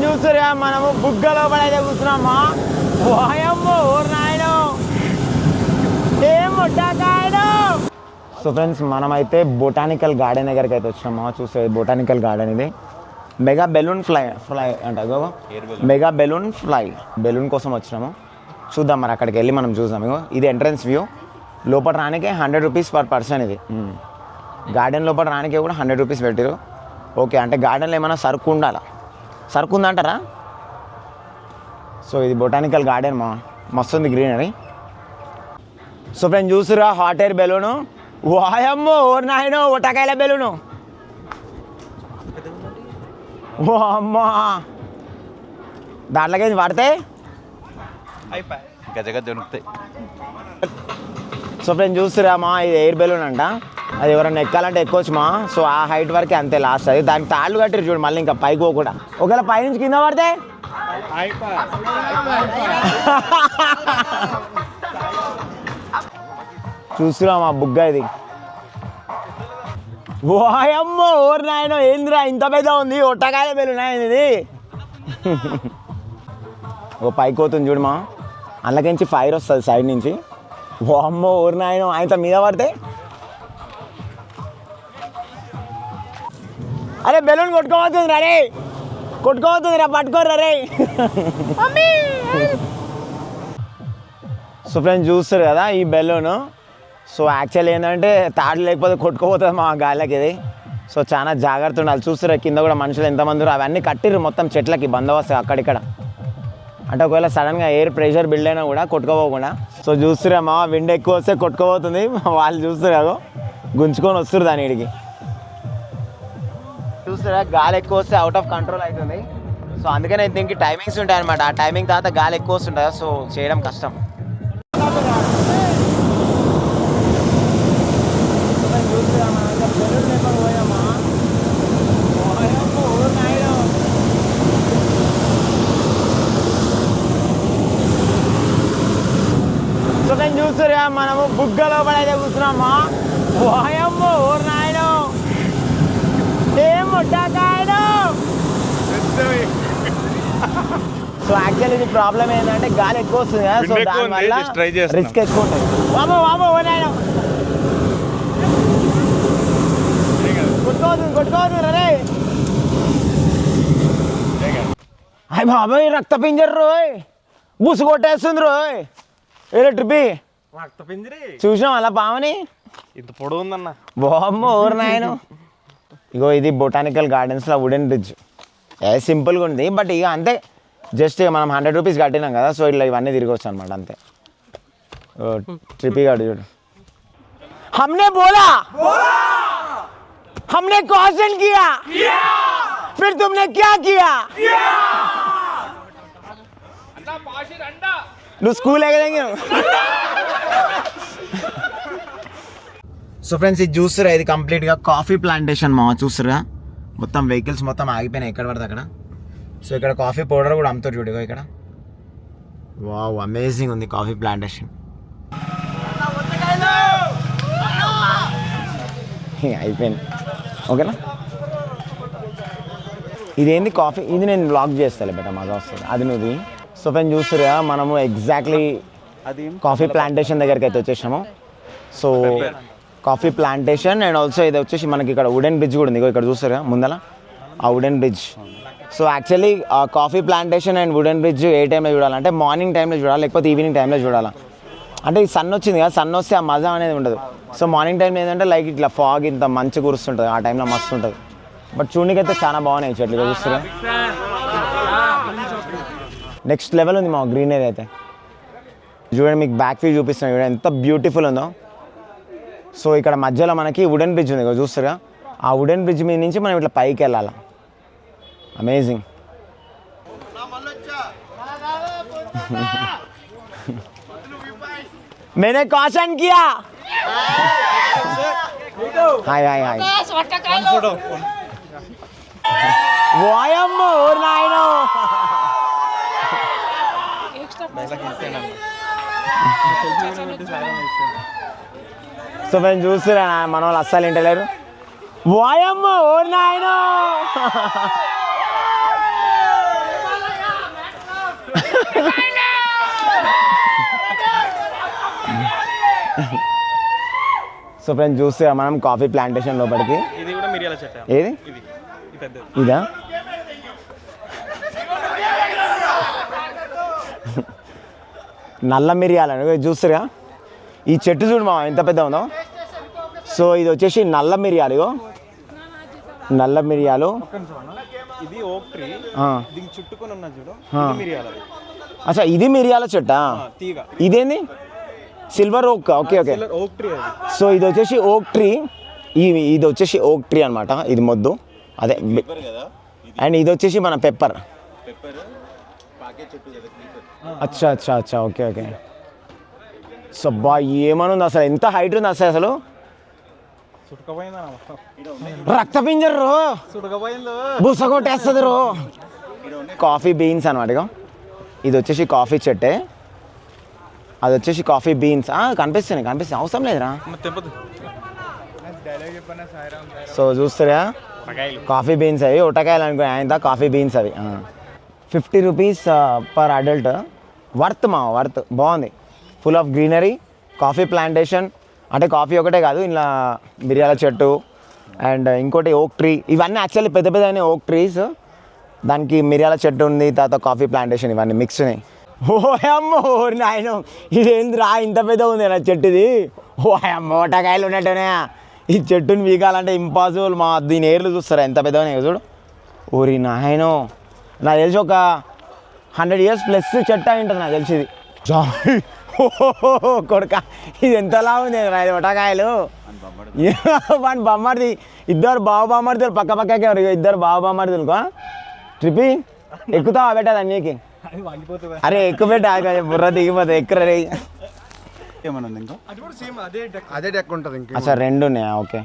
చూస్తురా మనము బుగ్గలో పడైతే కూర్చున్నామా. వాయమ్మో ఓరు నాయనో ఏం ముట్టకాయను. సో ఫ్రెండ్స్ మనమైతే బొటానికల్ గార్డెన్ దగ్గరికి అయితే వచ్చినామా. చూస్తే బొటానికల్ గార్డెన్ ఇది మెగా బెలూన్ ఫ్లై అంటే మెగా బెలూన్ బెలూన్ కోసం వచ్చినాము. చూద్దాం మరి అక్కడికి వెళ్ళి మనం చూద్దాం. ఇగో ఇది ఎంట్రన్స్ వ్యూ. లోపల రానికే 100 రూపీస్ పర్ పర్సన్. ఇది గార్డెన్ లోపల రానికే కూడా 100 రూపీస్ పెట్టారు. ఓకే అంటే గార్డెన్లో ఏమైనా సరుకు ఉండాలా, సరుకు ఉందంటారా. సో ఇది బొటానికల్ గార్డెన్ మస్తుంది గ్రీనరీ. సో ఫ్రెండ్స్ చూస్తురా హాట్ ఎయిర్ బెలూను. వాయమ్మో ఓరు నాయనో ఒటకాయల బెలూను. ఓ అమ్మా దాంట్లోకి పడితే గజగా దొరుకుతాయి. సో ఫ్రెండ్స్ చూస్తురా ఇది ఎయిర్ బెలూన్ అంట. అది ఎవరైనా ఎక్కాలంటే ఎక్కొచ్చు సో ఆ హైట్ వరకే అంతే లాస్ట్. అది దానికి తాళ్ళు కట్టారు చూడు మళ్ళీ ఇంకా పైకి పోకుండా. ఒకవేళ పైనుంచి కింద పడితే చూస్తురా బుగ్గ ఇది. వాయమ్మో ఓరు నాయనో ఏందిరా ఇంత పెద్ద ఉంది. ఒట్టకాయ బెలూన్ ఇది. ఓ పైకి పోతుంది చూడు అందులోకించి ఫైర్ వస్తుంది సైడ్ నుంచి. వామ్మో ఓరు నాయనో ఆయన మీద పడితే అరే బెలూన్ కొట్టుకోవద్దు రే, కొట్టుకోవద్దు రా, పట్టుకోర్రా రే. సో ఫ్రెండ్స్ చూస్తారు కదా ఈ బెలూను. సో యాక్చువల్ ఏంటంటే తాడు లేకపోతే కొట్టుకోపోతుంది మా గాలికి ఇది. సో చాలా జాగ్రత్త ఉండాలి. చూస్తారు కింద కూడా మనుషులు ఎంతమంది అవన్నీ కట్టిర్రు మొత్తం చెట్లకి బందోబస్తు అక్కడిక్కడ. అంటే ఒకవేళ సడన్గా ఎయిర్ ప్రెషర్ బిల్డ్ అయినా కూడా కొట్టుకోపోకుండా. సో చూస్తురేమో విండ్ ఎక్కువ వస్తే కొట్టుకోపోతుంది. వాళ్ళు చూస్తున్నారు గుంజుకొని వస్తారు దాని ఇడికి. చూస్తారా గాలి ఎక్కువ వస్తే అవుట్ ఆఫ్ కంట్రోల్ అవుతుంది. సో అందుకనే దీనికి టైమింగ్స్ ఉంటాయి అనమాట. ఆ టైమింగ్ తర్వాత గాలి ఎక్కువ వస్తుంటుంది. సో చేయడం కష్టం. సో నేను చూస్తురా మనము బుగ్గలో పడైతే కూర్చున్నామా. వాయమ్మో ఓరు నాయనో ఏం ముట్టకాయను. సో యాక్చువల్ ఇది ప్రాబ్లం ఏంటంటే గాలి ఎక్కువ వస్తుంది కదా. సో దానివల్ల రిస్క్ ఎక్కువ ఉంటుంది. వామో వామో ఓ నాయనో కొట్టుకోవద్దు రే. అయ్య బాబాయ్ రక్త పింజర్ రోయ్ బుసు కొట్టేస్తుంది రోయ్. ఏ ట్రిప్పి చూసినాం అలా పావని ఇంత పొడవు ఉందన్న. బామ్మో ఓరు నాయను. ఇగో ఇది బొటానికల్ గార్డెన్స్లో వుడెన్ బ్రిడ్జ్. సింపుల్గా ఉంది బట్ ఇక అంతే జస్ట్ మనం 100 రూపీస్ కట్టినాం కదా. సో ఇట్లా ఇవన్నీ తిరగవచ్చు అనమాట అంతే. ట్రిప్పి గాడు చూడు. हमने बोला हमने क्वेश्चन किया फिर तुमने क्या किया. నువ్వు స్కూల్ ఎగదంగి. సో ఫ్రెండ్స్ ఇది చూస్తురా ఇది కంప్లీట్గా కాఫీ ప్లాంటేషన్ చూస్తురా. మొత్తం వెహికల్స్ మొత్తం ఆగిపోయినాయి ఎక్కడ పడితే అక్కడ. సో ఇక్కడ కాఫీ పౌడర్ కూడా అమ్ముతారు చూడగా ఇక్కడ. వావ్ అమేజింగ్ ఉంది కాఫీ ప్లాంటేషన్. అయిపోయింది ఓకేనా. ఇదేంది కాఫీ ఇది నేను బ్లాగ్ చేస్తాను బెట మజా వస్తుంది అది నువ్వు. సో ఫ్రెండ్స్ చూస్తురా మనము ఎగ్జాక్ట్లీ కాఫీ ప్లాంటేషన్ దగ్గరికి అయితే వచ్చేసాము. So coffee plantation and also ఇది వచ్చేసి మనకి ఇక్కడ వుడెన్ బ్రిడ్జ్ కూడా ఉంది ఇక్కడ చూస్తారా ముందర ఆ wooden bridge. So actually coffee plantation and wooden bridge ఏ టైంలో చూడాలంటే మార్నింగ్ టైంలో చూడాలి లేకపోతే ఈవినింగ్ టైంలో చూడాలి. అంటే ఈ సన్ వచ్చింది కదా సన్ వస్తే ఆ మజా అనేది ఉండదు. సో మార్నింగ్ టైంలో ఏంటంటే లైక్ ఇట్లా ఫాగ్ ఇంత మంచి కురుస్తుంటుంది ఆ టైంలో మస్తు ఉంటుంది. బట్ చూడనికైతే చాలా బాగున్నాయి చెట్లు చూస్తారా. నెక్స్ట్ లెవెల్ ఉంది మా గ్రీనరీ అయితే. చూడండి మీకు బ్యాక్ వ్యూ చూపిస్తున్నాను చూడండి ఎంత బ్యూటిఫుల్ ఉందో. సో ఇక్కడ మధ్యలో మనకి వుడెన్ బ్రిడ్జ్ ఉంది చూస్తారా. ఆ వుడెన్ బ్రిడ్జ్ మీద నుంచి మనం ఇట్లా పైకి వెళ్ళాలి. అమేజింగ్. मैंने क्वेश्चन किया. हाय हाय हाय వాయమ్మో ఓరు నాయనో. సో మేము చూస్తున్నా మన వాళ్ళు అస్సలు వింటలేరు. వాయమ్మో ఓరు నాయనో సో ఫ్రెండ్స్ చూస్తే మనం కాఫీ ప్లాంటేషన్ లోపలికి. ఇది కూడా మిరియాల చెట్టు. ఏది ఇదా? నల్ల మిరియాలు చూస్తారుగా. ఈ చెట్టు చూడు మా ఎంత పెద్ద ఉందో. సో ఇది వచ్చేసి నల్ల మిరియాలు. నల్ల మిరియాలు. ఇది ఓక్ ట్రీ. దీనికి చుట్టుకొని ఉన్న చూడు మిరియాలు. అచ్చా ఇది మిరియాల చెట్టా? ఇదేంది? Silver oak. Okay okay. ఓక్ ట్రీ. సో ఇది వచ్చేసి ఓక్ ట్రీ. ఇది వచ్చేసి ఓక్ ట్రీ అనమాట. ఇది మొద్దు అదే. అండ్ ఇది వచ్చేసి మన పెప్పర్. అచ్చా అచ్చా అచ్చా ఓకే ఓకే. సో బా ఏమనుంది అసలు, ఎంత హైట్ ఉంది అసలు. రక్తపింజరు బుస కొట్టేస్తుంది రో. కాఫీ బీన్స్ అనమాట. ఇక ఇది వచ్చేసి కాఫీ చెట్టే, అది వచ్చేసి కాఫీ బీన్స్. కనిపిస్తాయి అవసరం లేదురా. సో చూస్తారా కాఫీ బీన్స్ అవి ఉటకాయలు అనుకో, ఆయన కాఫీ బీన్స్ అవి 50 రూపీస్ పర్ అడల్ట్. వర్త్ బాగుంది. Full of greenery. Coffee plantation అంటే కాఫీ ఒకటే కాదు, ఇలా మిరియాల చెట్టు అండ్ ఇంకోటి ఓక్ ట్రీ. ఇవన్నీ యాక్చువల్లీ పెద్ద పెద్ద ఓక్ ట్రీస్, దానికి మిరియాల చెట్టు ఉంది, తర్వాత కాఫీ ప్లాంటేషన్, ఇవన్నీ మిక్స్ ఉన్నాయి. ఓ అమ్మో నాయన ఇదేంద్రా ఇంత పెద్ద ఉంది నా చెట్టు ఇది. ఓ అమ్మ ఓటకాయలు ఉన్నట్టునే. ఈ చెట్టుని వీగాలంటే ఇంపాసిబుల్. మా దీని ఏర్లు చూస్తారా ఎంత పెద్దగా ఉన్నాయి చూడు. ఓరి నాయనో, నాకు తెలిసి ఒక 100 years ప్లస్ చెట్టు అయి ఉంటుంది నాకు తెలిసింది. కొడుక ఇది ఎంతలా ఉంది ఒటకాయలు. వాడి బొమ్మడిది. ఇద్దరు బామ్మడిదులు పక్క పక్కకే ఎవరు, ఇద్దరు బామ్మడిదులు. ట్రిప్పి ఎక్కుతావా పెట్టదా నీకు? అరే ఎక్కువ పెట్ట బుర్ర దిగిపోతుంది. ఎక్కువ అచ్చా 2 ఉన్నాయా? ఓకే.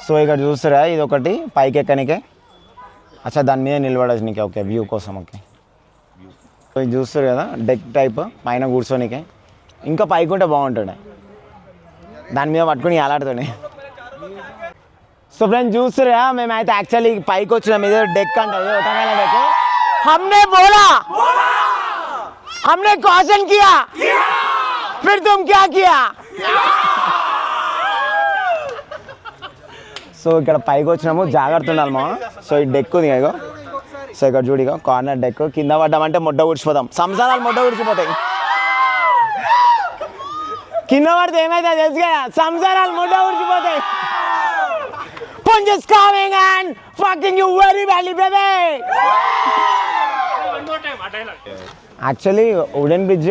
సో ఇక్కడ చూస్తారా ఇది ఒకటి పైకి ఎక్కనికే. అచ్చా దాని మీద నిలబడచ్చు నీకే. ఓకే వ్యూ కోసం. ఓకే సో ఇది చూస్తారు కదా డెక్ టైప్, పైన కూర్చోనికే. ఇంకా పైకి ఉంటే బాగుంటుండే, దాని మీద పట్టుకుని అలాడుతుండే. సో ఫ్రెండ్స్ చూస్తారా మేమైతే యాక్చువల్లీ పైకి వచ్చినాం. ఇది డెక్ అంటుంది ఒటకాయల డెక్. हमने क्वेश्चन किया फिर तुम क्या किया? సో ఇక్కడ పైకి వచ్చినాము, జాగ్రత్త ఉండాలి మా. సో ఈ డెక్ ఉంది ఇగో. సో ఇక్కడ చూడిగా కార్నర్ డెక్. కింద పడ్డామంటే మొడ్డ ఊడ్చిపోతాం, సంసారాలు మొడ్డ ఊడ్చిపోతాయి. కింద పడితే ఏమైతే తెలుసు కదా, సంసారాలు మొడ్డ ఊడ్చిపోతాయి. Punch is coming and fucking you very badly baby. Actually wooden bridge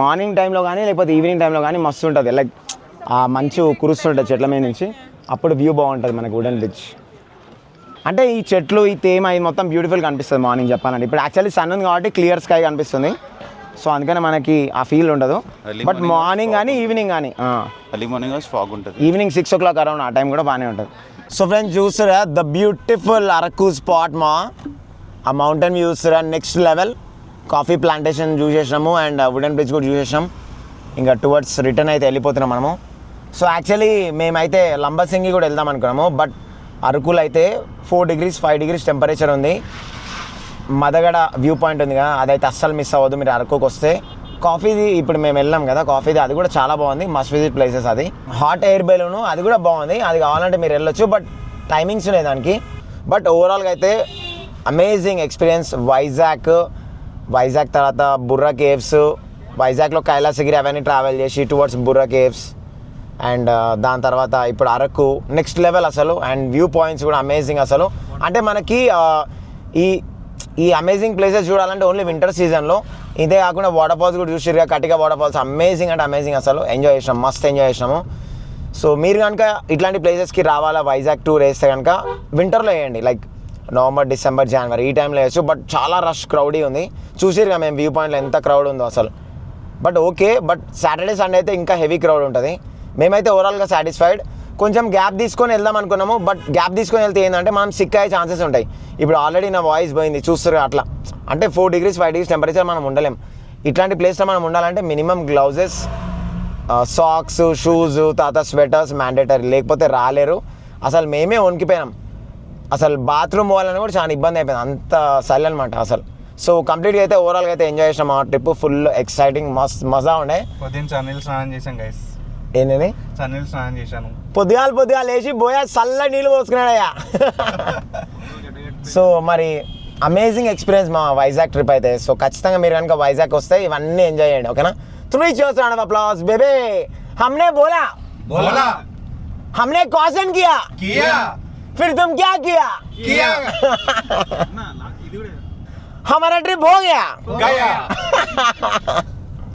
morning టైంలో కానీ లేకపోతే ఈవినింగ్ టైంలో కానీ మస్తు ఉంటుంది. లైక్ ఆ మంచు కురుస్తుంటుంది చెట్ల మీద నుంచి, అప్పుడు వ్యూ బాగుంటుంది మనకు వుడెన్ బ్రిడ్జ్. అంటే ఈ చెట్లు ఈ తేమ ఇది మొత్తం బ్యూటిఫుల్ కనిపిస్తుంది మార్నింగ్ చెప్పాలంటే. ఇప్పుడు యాక్చువల్లీ సన్ ఉంది కాబట్టి క్లియర్ స్కై కనిపిస్తుంది. సో అందుకని మనకి ఆ ఫీల్ ఉండదు. బట్ మార్నింగ్ కానీ ఈవినింగ్ కానీ ఈవినింగ్ 6 o'clock అరౌండ్ ఆ టైం కూడా బాగానే ఉంటుంది. సో ఫ్రెండ్స్ చూస్తారా ద బ్యూటిఫుల్ అరకు స్పాట్ మా. ఆ మౌంటైన్ వ్యూ చూస్తారా నెక్స్ట్ లెవెల్. కాఫీ ప్లాంటేషన్ చూసేసాము అండ్ వుడెన్ బ్రిడ్జ్ కూడా చూసేసాం. ఇంకా టువర్డ్స్ రిటర్న్ అయితే వెళ్ళిపోతున్నాం మనము. సో యాక్చువల్లీ మేమైతే లంబసింగి కూడా వెళ్దాం అనుకున్నాము. బట్ అరకులో అయితే 4 degrees 5 degrees టెంపరేచర్ ఉంది. మదగడ వ్యూ పాయింట్ ఉంది కదా, అదైతే అస్సలు మిస్ అవ్వదు మీరు అరకుకి వస్తే. కాఫీది ఇప్పుడు మేము వెళ్ళాం కదా కాఫీది, అది కూడా చాలా బాగుంది. Must visit places. అది హాట్ ఎయిర్ బెలూను అది కూడా బాగుంది, అది కావాలంటే మీరు వెళ్ళొచ్చు. బట్ టైమింగ్స్ ఉన్నాయి దానికి. బట్ ఓవరాల్గా అయితే అమేజింగ్ ఎక్స్పీరియన్స్. వైజాగ్ తర్వాత బుర్రా కేవ్స్, వైజాగ్లో కైలాసగిరి అవన్నీ ట్రావెల్ చేసి టువర్డ్స్ బుర్రా కేవ్స్ అండ్ దాని తర్వాత ఇప్పుడు అరకు నెక్స్ట్ లెవెల్ అసలు. అండ్ వ్యూ పాయింట్స్ కూడా అమేజింగ్ అసలు. అంటే మనకి ఈ అమేజింగ్ ప్లేసెస్ చూడాలంటే ఓన్లీ వింటర్ సీజన్లో. ఇదే కాకుండా వాటర్ ఫాల్స్ కూడా చూసిరుగా, కటిక వాటర్ ఫాల్స్ అమేజింగ్ అంటే అమేజింగ్ అసలు. ఎంజాయ్ చేసినాం, మస్త్ ఎంజాయ్ చేసినాము. సో మీరు కనుక ఇట్లాంటి ప్లేసెస్కి రావాలా వైజాగ్ టూర్ వేస్తే కనుక వింటర్లో వేయండి, లైక్ నవంబర్ డిసెంబర్ జనవరి ఈ టైంలో వేయచ్చు. బట్ చాలా రష్ క్రౌడీ ఉంది, చూసిరుగా మేము వ్యూ పాయింట్లో ఎంత క్రౌడ్ ఉందో అసలు. But okay, but Saturday Sunday అయితే ఇంకా హెవీ క్రౌడ్ ఉంటుంది. మేమైతే ఓవరాల్గా సాటిస్ఫైడ్. కొంచెం గ్యాప్ తీసుకొని వెళ్దాం అనుకున్నాము. బట్ గ్యాప్ తీసుకొని వెళ్తే ఏంటంటే మనం సిక్ అయ్యే ఛాన్సెస్ ఉంటాయి. ఇప్పుడు ఆల్రెడీ నా వాయిస్ పోయింది చూస్తారు అట్లా. అంటే 4 degrees 5 degrees టెంపరేచర్ మనం ఉండలేం. ఇట్లాంటి ప్లేస్లో మనం ఉండాలంటే మినిమం గ్లౌజెస్, సాక్స్, షూస్, తర్వాత స్వెటర్స్ మ్యాండేటరీ, లేకపోతే రాలేరు. అసలు మేమే వణికిపోయినాం. అసలు బాత్రూమ్ పోవాలని కూడా చాలా ఇబ్బంది అయిపోయింది, అంత చలి అనమాట అసలు. సో కంప్లీట్గా అయితే ఓవరాల్గా అయితే ఎంజాయ్ చేసినాం. ఆ ట్రిప్ ఫుల్ ఎక్సైటింగ్, మజా ఉండే. పొద్దున్న చన్నీళ్ళు స్నానం చేసాం గైస్. ఏంటని చన్నీళ్ళు స్నానం చేశాను. పొద్దుగాలు లేచి బోయా చల్ల నీళ్ళు పోసుకున్నాడయ్యా. సో మరి అమేజింగ్ ఎక్స్పీరియన్స్ మా వైజాగ్ ట్రిప్ అయితే. సో ఖచ్చితంగా మీరు కనుక వైజాగ్ వస్తే ఇవన్నీ ఎంజాయ్ చేయండి, ఓకేనా? 3 cheers round of applause baby. हमने बोला हमने क्वेश्चन किया फिर तुम क्या किया हमारा ट्रिप हो गया